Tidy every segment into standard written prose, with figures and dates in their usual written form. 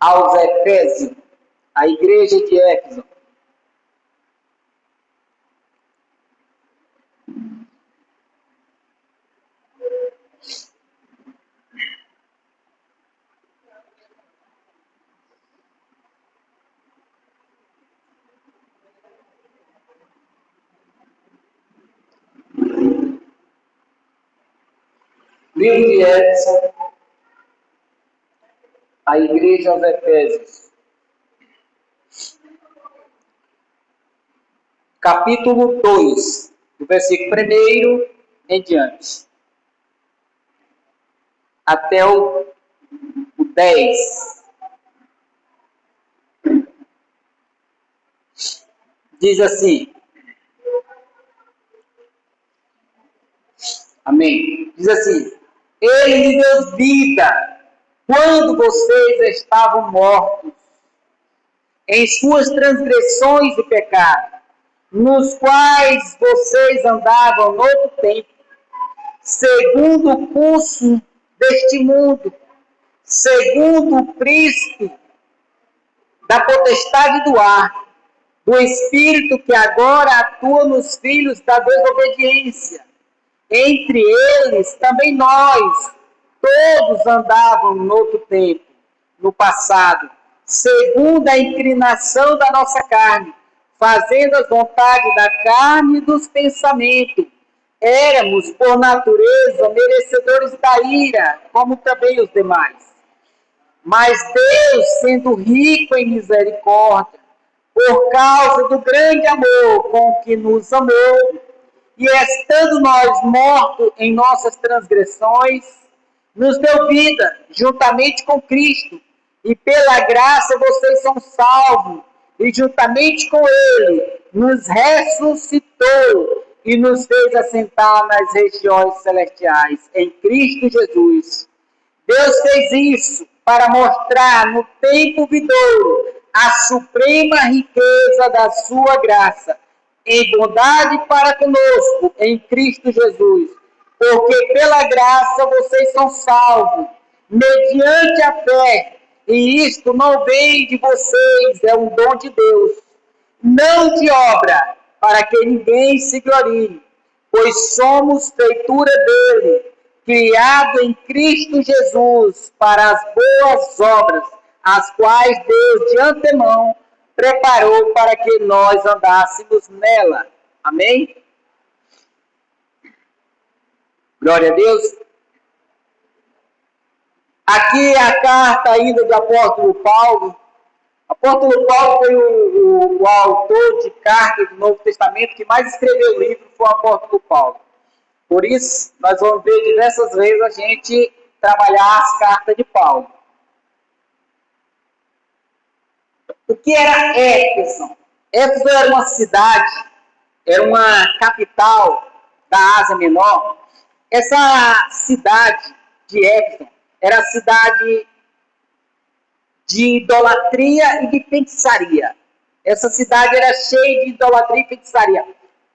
aos Efésios, a igreja de Éfeso. Livro de Éfeso, a igreja aos Efésios. Capítulo 2, do versículo 1 em diante. Até o 10. Diz assim. Amém. Diz assim: Ele lhe deu vida quando vocês estavam mortos em suas transgressões e pecados, nos quais vocês andavam no outro tempo, segundo o curso deste mundo, segundo o príncipe da potestade do ar, do espírito que agora atua nos filhos da desobediência. Entre eles, também nós, todos andavam no outro tempo, no passado, segundo a inclinação da nossa carne, fazendo as vontades da carne e dos pensamentos. Éramos, por natureza, merecedores da ira, como também os demais. Mas Deus, sendo rico em misericórdia, por causa do grande amor com que nos amou, e estando nós mortos em nossas transgressões, nos deu vida juntamente com Cristo, e pela graça vocês são salvos, e juntamente com Ele nos ressuscitou e nos fez assentar nas regiões celestiais, em Cristo Jesus. Deus fez isso para mostrar no tempo vindouro a suprema riqueza da sua graça, em bondade para conosco, em Cristo Jesus. Porque pela graça vocês são salvos, mediante a fé, e isto não vem de vocês, é um dom de Deus, não de obra, para que ninguém se glorie, pois somos feitura dele, criado em Cristo Jesus para as boas obras, as quais Deus de antemão preparou para que nós andássemos nela. Amém? Glória a Deus. Aqui é a carta ainda do apóstolo Paulo. O apóstolo Paulo foi o autor de cartas do Novo Testamento que mais escreveu o livro, foi o apóstolo Paulo. Por isso, nós vamos ver diversas vezes a gente trabalhar as cartas de Paulo. O que era Éfeso? Éfeso era uma cidade, era uma capital da Ásia Menor. Essa cidade de Éfeso era a cidade de idolatria e de feitiçaria. Essa cidade era cheia de idolatria e feitiçaria.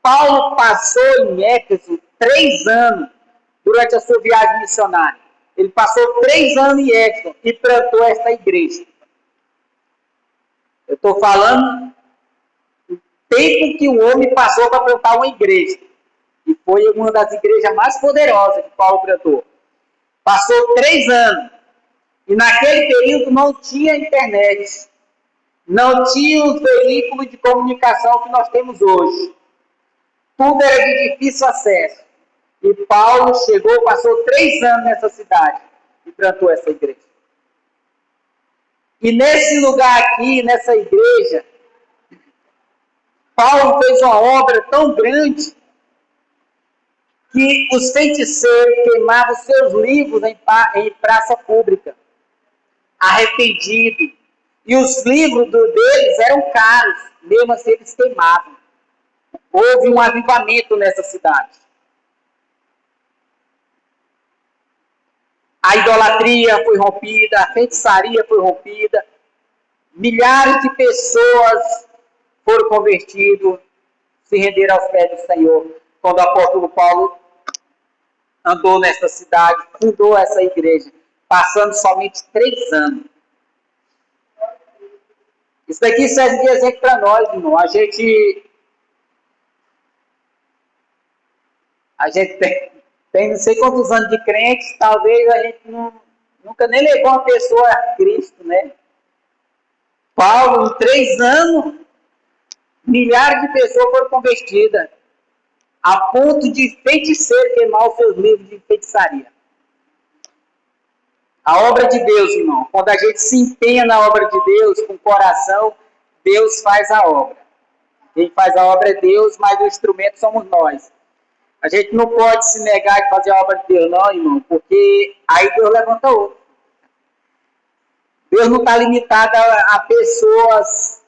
Paulo passou em Éfeso 3 anos durante a sua viagem missionária. Ele passou 3 anos em Éfeso e plantou esta igreja. Eu estou falando do tempo que o homem passou para plantar uma igreja. E foi uma das igrejas mais poderosas que Paulo plantou. Passou 3 anos. E naquele período não tinha internet. Não tinha os veículos de comunicação que nós temos hoje. Tudo era de difícil acesso. E Paulo chegou, passou 3 anos nessa cidade e plantou essa igreja. E nesse lugar aqui, nessa igreja, Paulo fez uma obra tão grande que os feiticeiros queimavam seus livros em praça pública, arrependido. E os livros deles eram caros, mesmo assim eles queimavam. Houve um avivamento nessa cidade. A idolatria foi rompida, a feitiçaria foi rompida, milhares de pessoas foram convertidas, se renderam aos pés do Senhor. Quando o apóstolo Paulo andou nessa cidade, fundou essa igreja, passando somente 3 anos. Isso daqui serve de exemplo para nós, irmão. A gente tem não sei quantos anos de crente, talvez a gente nunca nem levou uma pessoa a Cristo, né? Paulo, em 3 anos, milhares de pessoas foram convertidas, a ponto de feiticeiro queimar os seus livros de feitiçaria. A obra de Deus, irmão, quando a gente se empenha na obra de Deus com o coração, Deus faz a obra. Quem faz a obra é Deus, mas o instrumento somos nós. A gente não pode se negar de fazer a obra de Deus, não, irmão, porque aí Deus levanta outro. Deus não está limitado a pessoas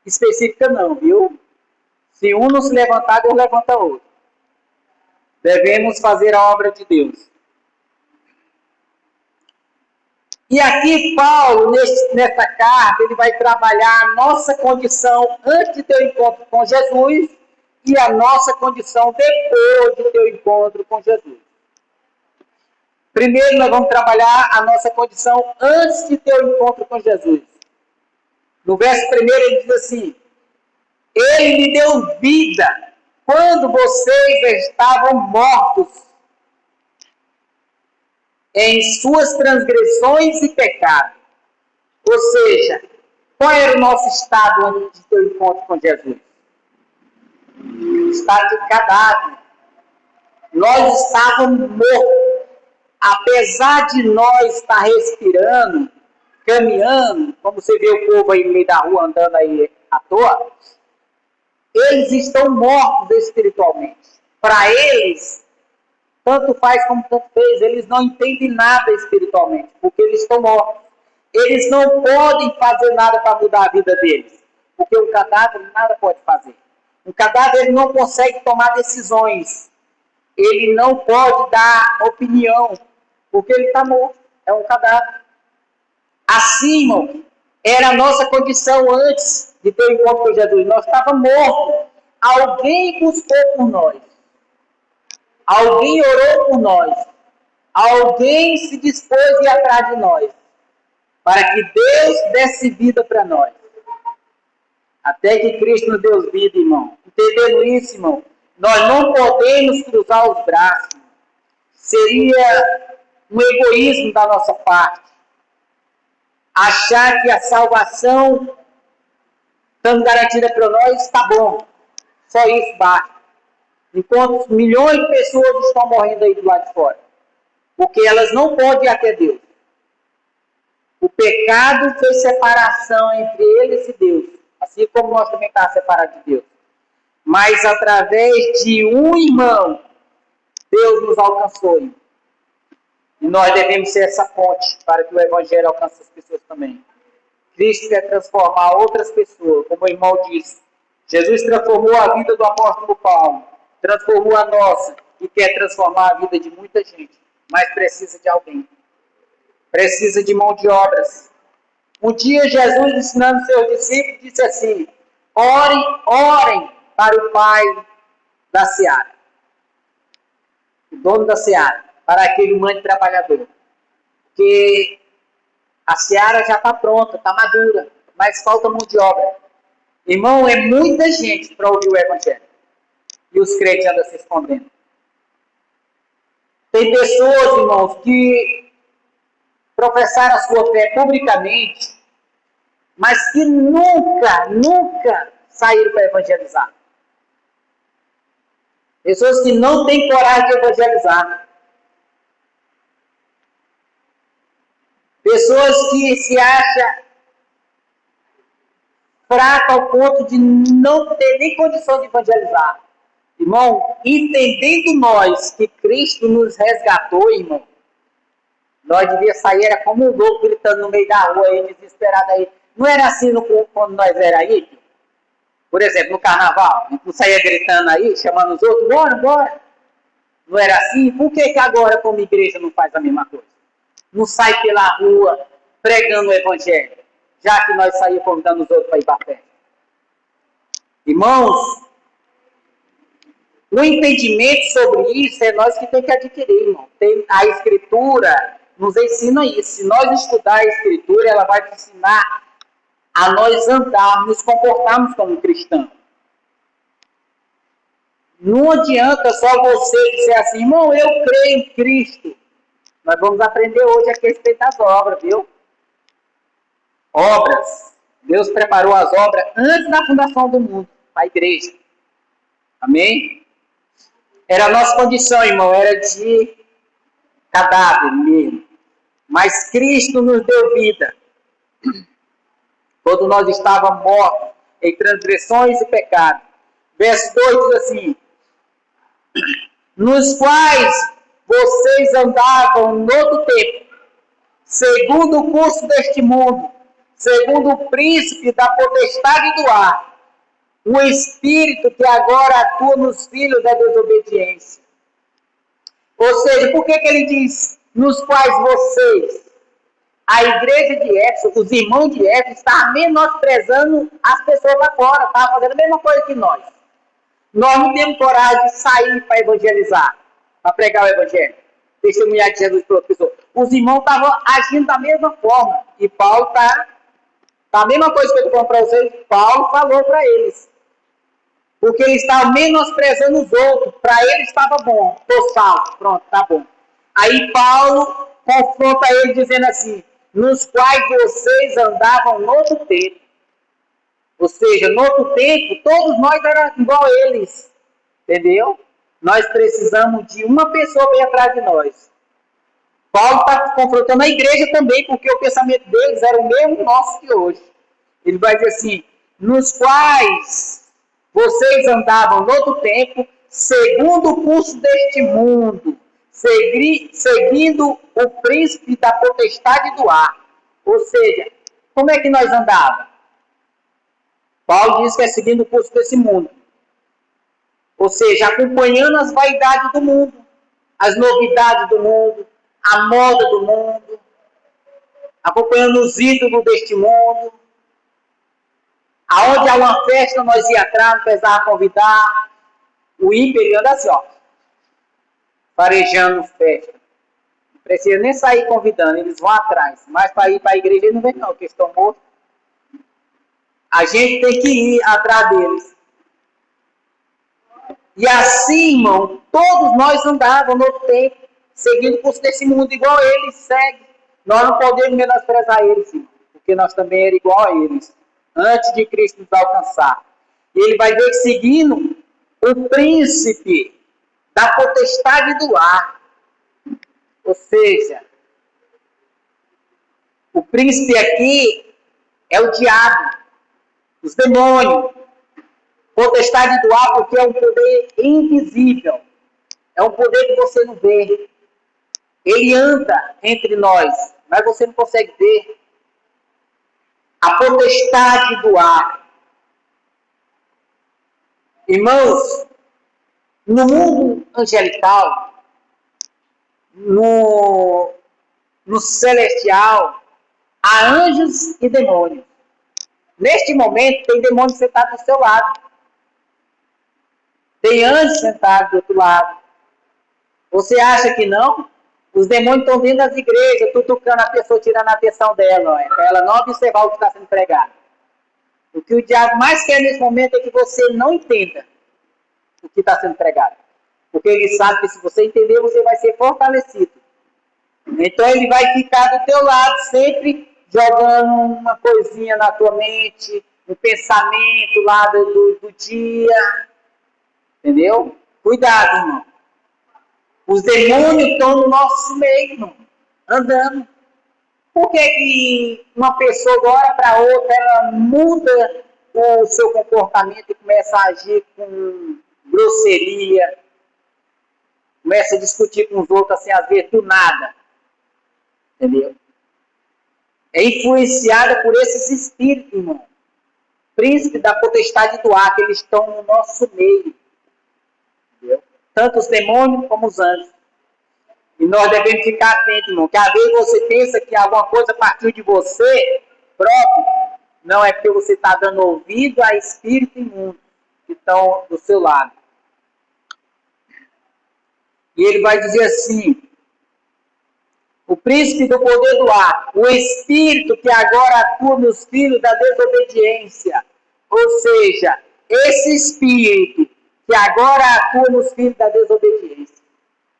específicas, não, viu? Se um não se levantar, Deus levanta outro. Devemos fazer a obra de Deus. E aqui Paulo, nessa carta, ele vai trabalhar a nossa condição antes de ter o encontro com Jesus e a nossa condição depois de ter o encontro com Jesus. Primeiro nós vamos trabalhar a nossa condição antes de ter o encontro com Jesus. No verso 1 ele diz assim: Ele me deu vida quando vocês estavam mortos em suas transgressões e pecados. Ou seja, qual era o nosso estado antes de ter o encontro com Jesus? Estado de cadáver. Nós estávamos mortos. Apesar de nós estar respirando, caminhando, como você vê o povo aí no meio da rua andando aí à toa, eles estão mortos espiritualmente. Para eles, tanto faz como tanto fez, eles não entendem nada espiritualmente, porque eles estão mortos. Eles não podem fazer nada para mudar a vida deles, porque um cadáver nada pode fazer. Um cadáver ele não consegue tomar decisões, ele não pode dar opinião, porque ele está morto, é um cadáver. Assim, irmão, era a nossa condição antes de ter o encontro com Jesus. Nós estávamos mortos. Alguém buscou por nós. Alguém orou por nós. Alguém se dispôs a ir atrás de nós. Para que Deus desse vida para nós. Até que Cristo nos deu vida, irmão. Entendendo isso, irmão? Nós não podemos cruzar os braços. Seria um egoísmo da nossa parte. Achar que a salvação estando garantida para nós, está bom. Só isso basta. Enquanto milhões de pessoas estão morrendo aí do lado de fora. Porque elas não podem ir até Deus. O pecado fez separação entre eles e Deus. Assim como nós também estamos separados de Deus. Mas através de um irmão, Deus nos alcançou. E nós devemos ser essa ponte para que o Evangelho alcance as pessoas também. Cristo quer transformar outras pessoas, como o irmão disse. Jesus transformou a vida do apóstolo Paulo, transformou a nossa e quer transformar a vida de muita gente, mas precisa de alguém. Precisa de mão de obras. Um dia Jesus, ensinando seus discípulos, disse assim: orem para o Pai da Seara, o dono da Seara, para aquele mande trabalhador. Porque a seara já está pronta, está madura, mas falta mão de obra. Irmão, é muita gente para ouvir o Evangelho. E os crentes andam se escondendo. Tem pessoas, irmãos, que professaram a sua fé publicamente, mas que nunca saíram para evangelizar. Pessoas que não têm coragem de evangelizar. Pessoas que se acham fracas ao ponto de não ter nem condição de evangelizar. Irmão, entendendo nós que Cristo nos resgatou, irmão, nós devíamos sair, era como um louco gritando no meio da rua aí, desesperado aí. Não era assim quando nós era aí? Por exemplo, no carnaval, não saía gritando aí, chamando os outros, bora. Não era assim? Por que agora, como igreja, não faz a mesma coisa? Não sai pela rua pregando o Evangelho, já que nós saímos convidando os outros para ir para a festa. Irmãos, o entendimento sobre isso é nós que temos que adquirir, irmão. A Escritura nos ensina isso. Se nós estudar a Escritura, ela vai te ensinar a nós andarmos, nos comportarmos como cristãos. Não adianta só você dizer assim, irmão, eu creio em Cristo. Nós vamos aprender hoje a respeito das obras, viu? Obras. Deus preparou as obras antes da fundação do mundo, para a igreja. Amém? Era a nossa condição, irmão, era de cadáver mesmo. Mas Cristo nos deu vida. Quando nós estávamos mortos em transgressões e pecados. Verso 2 diz assim, nos quais vocês andavam no outro tempo, segundo o curso deste mundo, segundo o príncipe da potestade do ar, o espírito que agora atua nos filhos da desobediência. Ou seja, por que ele diz, nos quais vocês, a igreja de Éfeso, os irmãos de Éfeso, estavam menosprezando as pessoas lá fora, estavam fazendo a mesma coisa que nós. Nós não temos coragem de sair para evangelizar, para pregar o evangelho, testemunhar de Jesus para outra pessoa. Os irmãos estavam agindo da mesma forma. E Paulo está a mesma coisa que eu estou falando para vocês, Paulo falou para eles. Porque eles estavam menosprezando os outros. Para eles estava bom. Estou salvo. Pronto, tá bom. Aí Paulo confronta ele dizendo assim, nos quais vocês andavam no outro tempo. Ou seja, no outro tempo, todos nós éramos igual a eles. Entendeu? Nós precisamos de uma pessoa bem atrás de nós. Paulo está confrontando a igreja também, porque o pensamento deles era o mesmo nosso que hoje. Ele vai dizer assim, nos quais vocês andavam no outro tempo, segundo o curso deste mundo, seguindo o príncipe da potestade do ar. Ou seja, como é que nós andávamos? Paulo diz que é seguindo o curso desse mundo. Ou seja, acompanhando as vaidades do mundo, as novidades do mundo, a moda do mundo, acompanhando os ídolos deste mundo. Aonde há uma festa, nós ia atrás, não precisava convidar. O ímpio, ele anda assim, ó, farejando festa. Não precisa nem sair convidando, eles vão atrás. Mas para ir para a igreja, eles não vêm não, porque eles estão mortos. A gente tem que ir atrás deles. E assim, irmão, todos nós andávamos no tempo, seguindo o curso desse mundo, igual eles seguem. Nós não podemos menosprezar eles, irmão, porque nós também éramos igual a eles, antes de Cristo nos alcançar. E ele vai ver que seguindo o príncipe da potestade do ar. Ou seja, o príncipe aqui é o diabo, os demônios. Potestade do ar porque é um poder invisível. É um poder que você não vê. Ele anda entre nós, mas você não consegue ver. A potestade do ar. Irmãos, no mundo angelical, no celestial, há anjos e demônios. Neste momento, tem demônio sentado do seu lado. Tem anjos sentados do outro lado. Você acha que não? Os demônios estão dentro das igrejas, tutucando a pessoa, tirando a atenção dela, para ela não observar o que está sendo pregado. O que o diabo mais quer nesse momento é que você não entenda o que está sendo pregado. Porque ele sabe que se você entender, você vai ser fortalecido. Então ele vai ficar do teu lado, sempre jogando uma coisinha na tua mente, um pensamento lá do dia. Entendeu? Cuidado, irmão. Os demônios estão no nosso meio, irmão, andando. Por que uma pessoa, de uma hora para outra, ela muda o seu comportamento e começa a agir com grosseria, começa a discutir com os outros assim, às vezes, do nada? Entendeu? É influenciada por esses espíritos, irmão. Príncipe da potestade do ar, que eles estão no nosso meio. Entendeu? Tanto os demônios como os anjos. E nós devemos ficar atentos, irmão. Que às vezes você pensa que alguma coisa partiu de você próprio. Não, é porque você está dando ouvido a espírito imundo que estão do seu lado. E ele vai dizer assim, o príncipe do poder do ar, o espírito que agora atua nos filhos da desobediência. Ou seja, esse espírito que agora atua nos filhos da desobediência.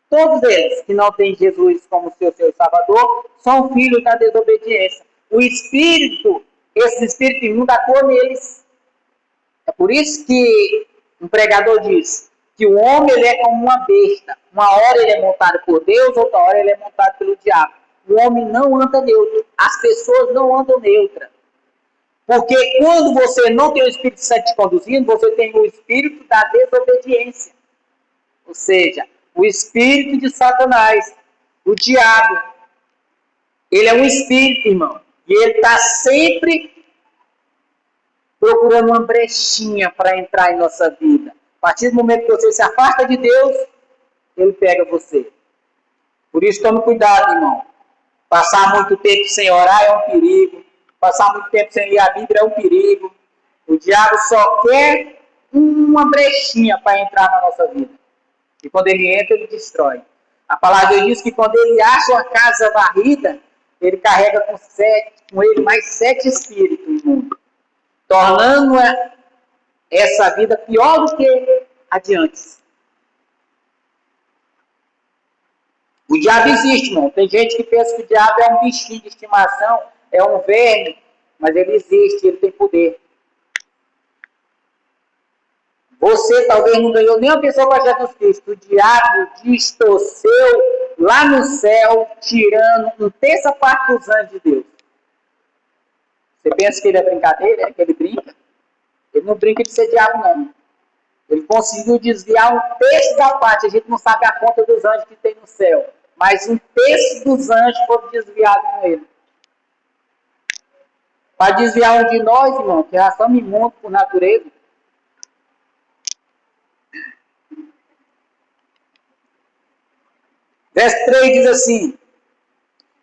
Todos eles que não têm Jesus como seu Senhor e Salvador são filhos da desobediência. O espírito, esse espírito imundo atua neles. É por isso que um pregador diz que o homem ele é como uma besta. Uma hora ele é montado por Deus, outra hora ele é montado pelo diabo. O homem não anda neutro. As pessoas não andam neutras. Porque quando você não tem o Espírito Santo te conduzindo, você tem o espírito da desobediência. Ou seja, o espírito de Satanás, o diabo. Ele é um espírito, irmão. E ele está sempre procurando uma brechinha para entrar em nossa vida. A partir do momento que você se afasta de Deus, ele pega você. Por isso, tome cuidado, irmão. Passar muito tempo sem orar é um perigo. Passar muito tempo sem ler a Bíblia é um perigo. O diabo só quer uma brechinha para entrar na nossa vida. E quando ele entra, ele destrói. A palavra diz que quando ele acha uma casa varrida, ele carrega com ele mais 7 espíritos imundos, tornando essa vida pior do que adiante. O diabo existe, irmão. Tem gente que pensa que o diabo é um bichinho de estimação, é um verme, mas ele existe, ele tem poder. Você talvez não ganhou nem uma pessoa para Jesus Cristo. O diabo distorceu lá no céu, tirando 1/3 parte dos anjos de Deus. Você pensa que ele é brincadeira? É que ele brinca? Ele não brinca de ser diabo, não. Ele conseguiu desviar 1/3 da parte. A gente não sabe a conta dos anjos que tem no céu. Mas 1/3 dos anjos foram desviados com ele. Para desviar um de nós, irmão, que já somos imundos por natureza. Verso 3 diz assim: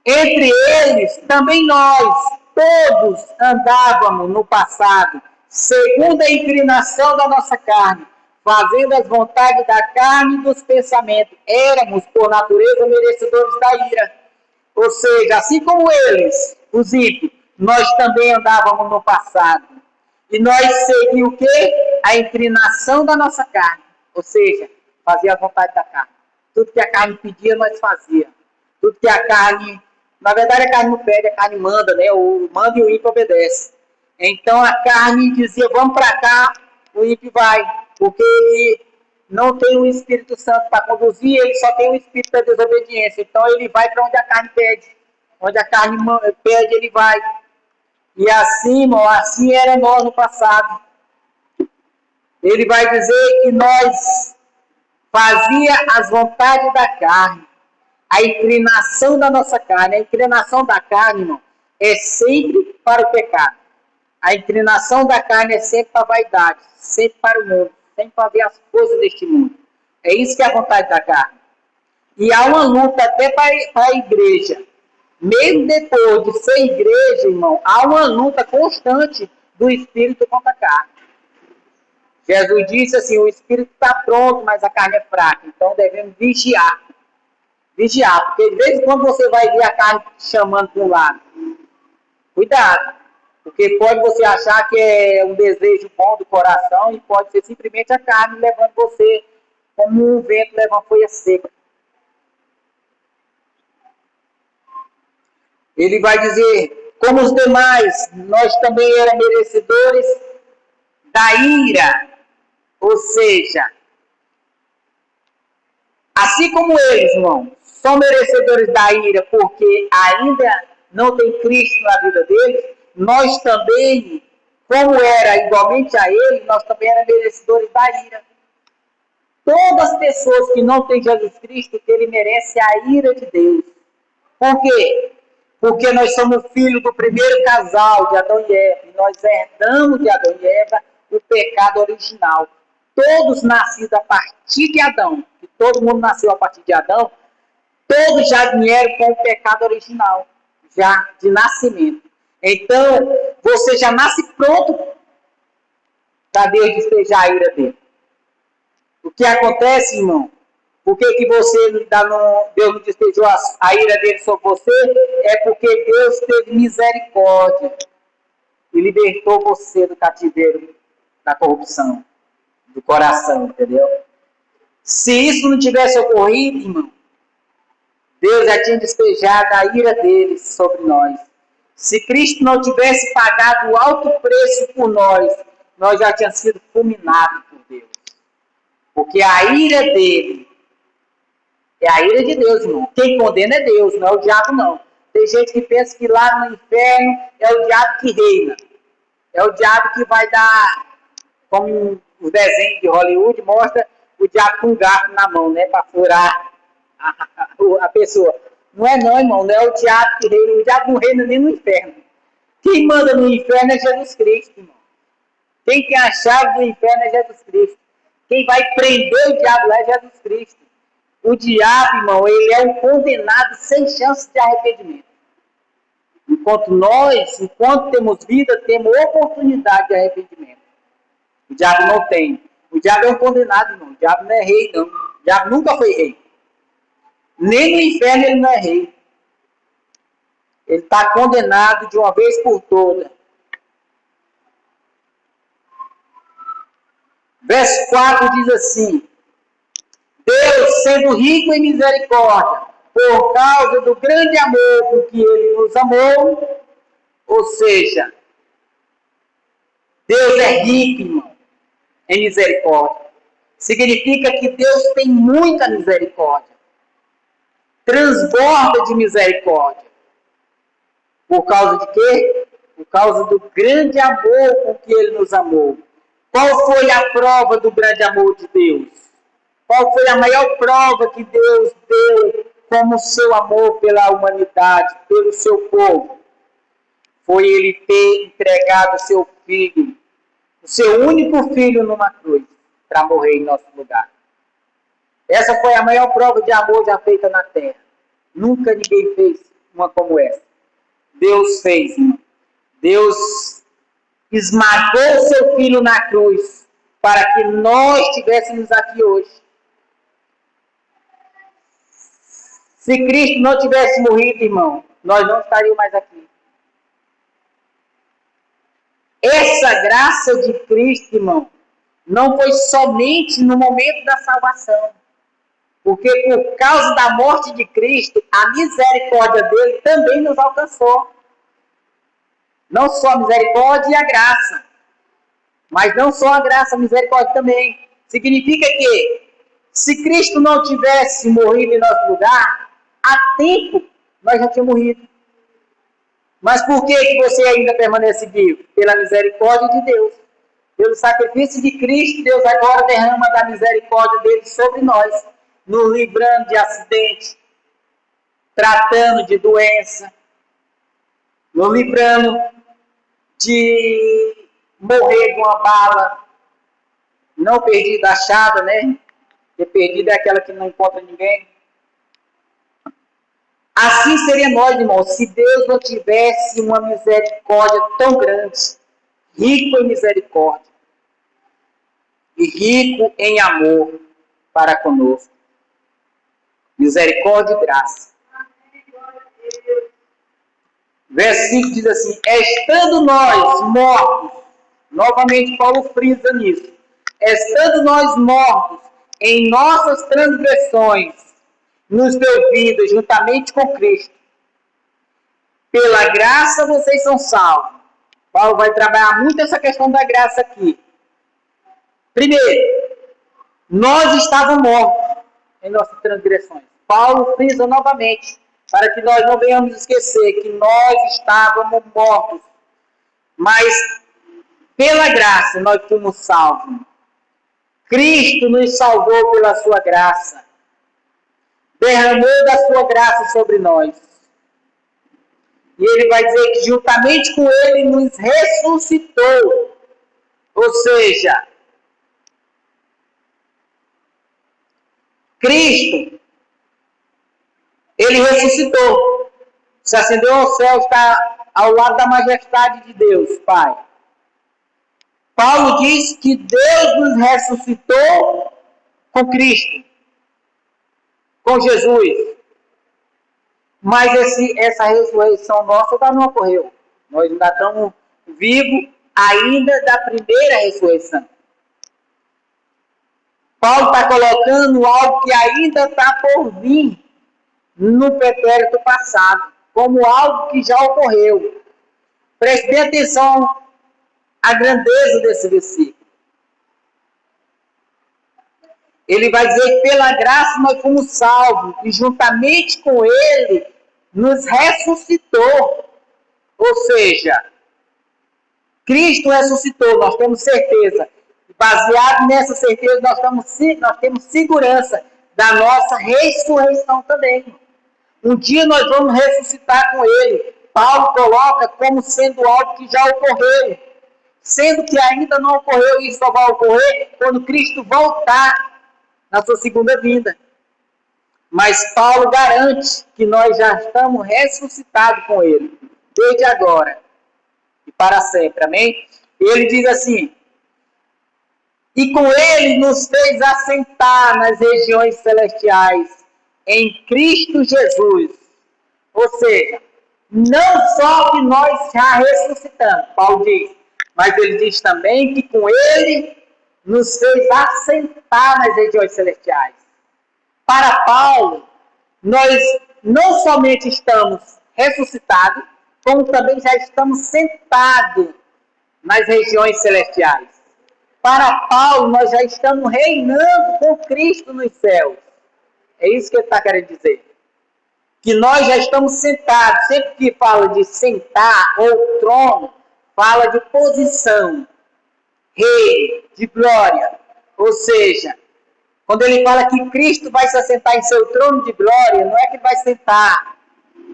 entre eles, também nós, todos andávamos no passado, segundo a inclinação da nossa carne, fazendo as vontades da carne e dos pensamentos. Éramos, por natureza, merecedores da ira. Ou seja, assim como eles, os ímpios, nós também andávamos no passado. E nós seguíamos o quê? A inclinação da nossa carne. Ou seja, fazia a vontade da carne. Tudo que a carne pedia, nós fazíamos. Tudo que a carne... Na verdade, a carne não pede, a carne manda, né? O manda e o ímpio obedece. Então, a carne dizia, vamos para cá, o ímpio vai. Porque ele não tem o Espírito Santo para conduzir, ele só tem o Espírito da desobediência. Então, ele vai para onde a carne pede. Onde a carne pede, ele vai. E assim, irmão, assim era nós no passado. Ele vai dizer que nós fazia as vontades da carne, a inclinação da nossa carne. A inclinação da carne, irmão, é sempre para o pecado. A inclinação da carne é sempre para a vaidade, sempre para o mundo, sempre para ver as coisas deste mundo. É isso que é a vontade da carne. E há uma luta até para a igreja. Mesmo depois de ser igreja, irmão, há uma luta constante do espírito contra a carne. Jesus disse assim, o espírito está pronto, mas a carne é fraca. Então devemos vigiar. Vigiar, porque de vez em quando você vai ver a carne chamando para um lado. Cuidado, porque pode você achar que é um desejo bom do coração e pode ser simplesmente a carne levando você como um vento levando folha seca. Ele vai dizer, como os demais, nós também éramos merecedores da ira. Ou seja, assim como eles, irmão, são merecedores da ira porque ainda não tem Cristo na vida deles, nós também, como era igualmente a ele, nós também éramos merecedores da ira. Todas as pessoas que não têm Jesus Cristo, que ele merece a ira de Deus. Por quê? Porque nós somos filhos do primeiro casal de Adão e Eva, e nós herdamos de Adão e Eva o pecado original. Todos nascidos a partir de Adão, e todo mundo nasceu a partir de Adão, todos já vieram com o pecado original, já de nascimento. Então, você já nasce pronto para Deus despejar a ira dele. O que acontece, irmão? Por que você Deus não despejou a ira dele sobre você? É porque Deus teve misericórdia e libertou você do cativeiro da corrupção, do coração, entendeu? Se isso não tivesse ocorrido, irmão, Deus já tinha despejado a ira dele sobre nós. Se Cristo não tivesse pagado o alto preço por nós já tínhamos sido fulminados por Deus. Porque a ira dele é a ira de Deus, irmão. Quem condena é Deus, não é o diabo, não. Tem gente que pensa que lá no inferno é o diabo que reina. É o diabo que vai dar, como os desenhos de Hollywood mostra, o diabo com um garfo na mão, né? Para furar a pessoa. Não é não, irmão. Não é o diabo que reina. O diabo não reina nem no inferno. Quem manda no inferno é Jesus Cristo, irmão. Quem tem a chave do inferno é Jesus Cristo. Quem vai prender o diabo lá é Jesus Cristo. O diabo, irmão, ele é um condenado sem chance de arrependimento. Enquanto temos vida, temos oportunidade de arrependimento. O diabo não tem. O diabo é um condenado, irmão. O diabo não é rei, não. O diabo nunca foi rei. Nem no inferno ele não é rei. Ele está condenado de uma vez por todas. Verso 4 diz assim: Deus, sendo rico em misericórdia, por causa do grande amor com que Ele nos amou, ou seja, Deus é rico, irmão, em misericórdia. Significa que Deus tem muita misericórdia. Transborda de misericórdia. Por causa de quê? Por causa do grande amor com que Ele nos amou. Qual foi a prova do grande amor de Deus? Qual foi a maior prova que Deus deu como seu amor pela humanidade, pelo seu povo? Foi Ele ter entregado o seu filho, o seu único filho numa cruz, para morrer em nosso lugar. Essa foi a maior prova de amor já feita na terra. Nunca ninguém fez uma como essa. Deus fez, irmão. Deus esmagou seu filho na cruz para que nós estivéssemos aqui hoje. Se Cristo não tivesse morrido, irmão, nós não estaríamos mais aqui. Essa graça de Cristo, irmão, não foi somente no momento da salvação. Porque por causa da morte de Cristo, a misericórdia dele também nos alcançou. Não só a misericórdia e a graça. Mas não só a graça, a misericórdia também. Significa que, se Cristo não tivesse morrido em nosso lugar, há tempo nós já tínhamos morrido. Mas por que você ainda permanece vivo? Pela misericórdia de Deus. Pelo sacrifício de Cristo, Deus agora derrama da misericórdia dele sobre nós, nos livrando de acidente, tratando de doença, nos livrando de morrer com uma bala, não perdida, achada, né? Porque perdida é aquela que não encontra ninguém. Assim seria nós, irmãos, se Deus não tivesse uma misericórdia tão grande, rico em misericórdia e rico em amor para conosco. Misericórdia e graça. Verso 5 diz assim: estando nós mortos, novamente Paulo frisa nisso, estando nós mortos em nossas transgressões, nos deu vida juntamente com Cristo. Pela graça vocês são salvos. Paulo vai trabalhar muito essa questão da graça aqui. Primeiro, nós estávamos mortos em nossas transgressões. Paulo frisa novamente, para que nós não venhamos esquecer que nós estávamos mortos. Mas, pela graça, nós fomos salvos. Cristo nos salvou pela sua graça. Derramou da sua graça sobre nós. E ele vai dizer que juntamente com ele nos ressuscitou. Ou seja, Cristo, ele ressuscitou. Se ascendeu ao céu, está ao lado da majestade de Deus, Pai. Paulo diz que Deus nos ressuscitou com Cristo. com Jesus. Mas essa ressurreição nossa ainda não ocorreu. Nós ainda estamos vivos ainda da primeira ressurreição. Paulo está colocando algo que ainda está por vir no pretérito passado, como algo que já ocorreu. Preste bem atenção à grandeza desse versículo. Ele vai dizer que pela graça nós fomos salvos e juntamente com ele nos ressuscitou. Ou seja, Cristo ressuscitou, nós temos certeza. Baseado nessa certeza, nós temos segurança da nossa ressurreição também. Um dia nós vamos ressuscitar com ele. Paulo coloca como sendo algo que já ocorreu. Sendo que ainda não ocorreu e só vai ocorrer quando Cristo voltar na sua segunda vinda. Mas Paulo garante que nós já estamos ressuscitados com ele, desde agora e para sempre, amém? Ele diz assim, e com ele nos fez assentar nas regiões celestiais, em Cristo Jesus. Ou seja, não só que nós já ressuscitamos, Paulo diz, mas ele diz também que com ele nos fez assentar nas regiões celestiais. Para Paulo, nós não somente estamos ressuscitados, como também já estamos sentados nas regiões celestiais. Para Paulo, nós já estamos reinando com Cristo nos céus. É isso que ele está querendo dizer. Que nós já estamos sentados. Sempre que fala de sentar ou trono, fala de posição. Rei, de glória. Ou seja, quando ele fala que Cristo vai se assentar em seu trono de glória, não é que vai sentar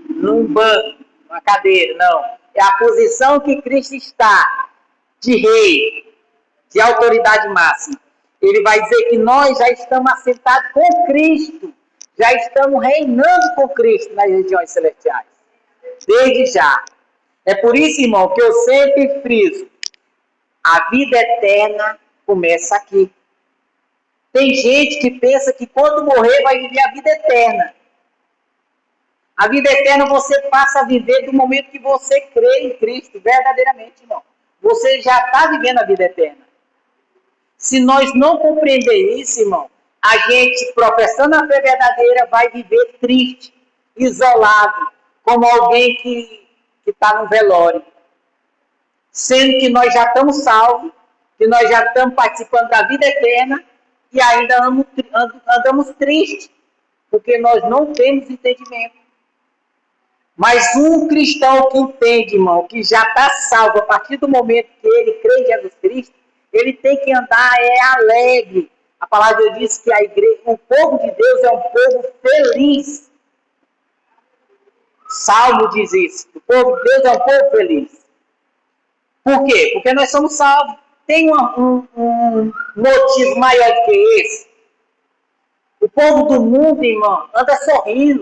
num banco, numa cadeira, não. É a posição que Cristo está, de rei, de autoridade máxima. Ele vai dizer que nós já estamos assentados com Cristo, já estamos reinando com Cristo nas regiões celestiais. Desde já. É por isso, irmão, que eu sempre friso. A vida eterna começa aqui. Tem gente que pensa que quando morrer vai viver a vida eterna. A vida eterna você passa a viver do momento que você crê em Cristo, verdadeiramente, irmão. Você já está vivendo a vida eterna. Se nós não compreender isso, irmão, a gente, professando a fé verdadeira, vai viver triste, isolado, como alguém que está no velório. Sendo que nós já estamos salvos, que nós já estamos participando da vida eterna e ainda andamos tristes, porque nós não temos entendimento. Mas um cristão que entende, irmão, que já está salvo a partir do momento que ele crê em Jesus Cristo, ele tem que andar alegre. A palavra de Deus diz que a igreja, o povo de Deus é um povo feliz. Salmo diz isso. O povo de Deus é um povo feliz. Por quê? Porque nós somos salvos. Tem um motivo maior do que esse? O povo do mundo, irmão, anda sorrindo.